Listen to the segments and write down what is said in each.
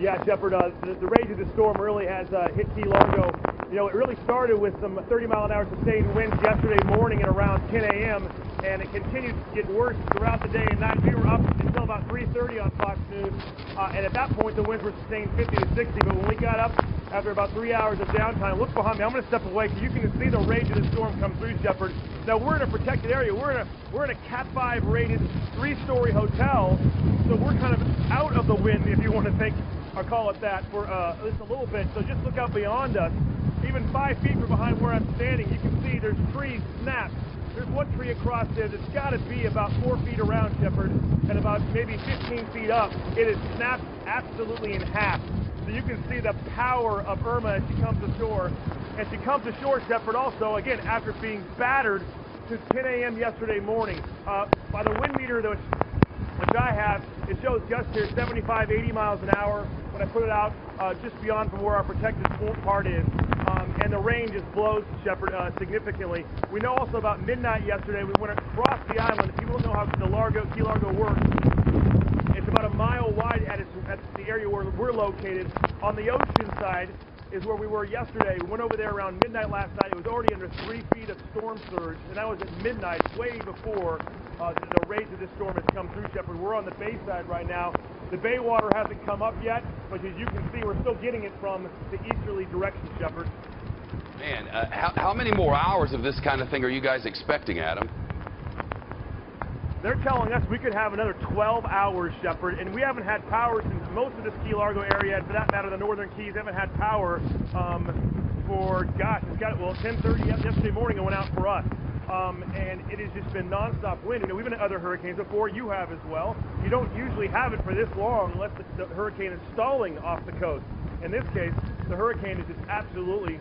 Yeah, Shepard, the rage of the storm really has hit Key Largo. You know, it really started with some 30-mile-an-hour sustained winds yesterday morning at around 10 a.m., and it continued to get worse throughout the day and night. We were up until about 3:30 on Fox News, and at that point the winds were sustained 50 to 60, but when we got up after about 3 hours of downtime, look behind me, I'm going to step away so you can see the rage of the storm come through, Shepard. Now, we're in a protected area. We're in a Cat 5 rated 3-story hotel, so we're kind of out of the wind, if you want to think or call it that, for just a little bit. So just look out beyond us. Even 5 feet from behind where I'm standing, you can see there's trees snapped. There's one tree across there that's got to be about 4 feet around, Shepard, and about maybe 15 feet up. It is snapped absolutely in half. So you can see the power of Irma as she comes ashore. And she comes ashore, Shepard, also, again, after being battered since 10 a.m. yesterday morning. By the wind meter, which I have, it shows gusts here 75, 80 miles an hour when I put it out just beyond from where our protected part is. And the rain just blows, Shepard, significantly. We know also about midnight yesterday, we went across the island. If people don't know how Key Largo works, it's about a mile wide at the area where we're located. On the ocean side is where we were yesterday. We went over there around midnight last night. It was already under 3 feet of storm surge, and that was at midnight, way before the rage of this storm has come through, Shepard. We're on the bay side right now. The bay water hasn't come up yet, but as you can see, we're still getting it from the easterly direction, Shepard. Man, how many more hours of this kind of thing are you guys expecting, Adam? They're telling us we could have another 12 hours, Shepard, and we haven't had power since most of this Key Largo area, and for that matter, the northern Keys haven't had power for, gosh, 10:30 yesterday morning it went out for us. And it has just been nonstop wind. You know, we've been in other hurricanes before. You have as well. You don't usually have it for this long unless the hurricane is stalling off the coast. In this case, the hurricane is just absolutely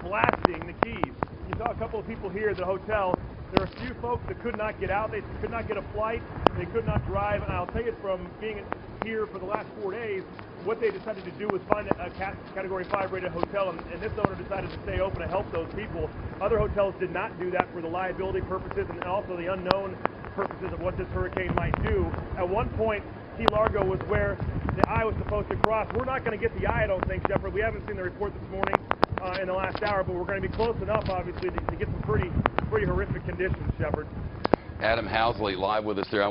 blasting the Keys. You saw a couple of people here at the hotel. There are a few folks that could not get out. They could not get a flight. They could not drive. And I'll tell you, from being here for the last 4 days, what they decided to do was find a Category 5 rated hotel, and this owner decided to stay open to help those people. Other hotels did not do that for the liability purposes and also the unknown purposes of what this hurricane might do. At one point, Key Largo was where the eye was supposed to cross. We're not going to get the eye, I don't think, Shepard. We haven't seen the report this morning in the last hour, but we're going to be close enough, obviously, to get some pretty horrific conditions, Shepard. Adam Housley live with us there.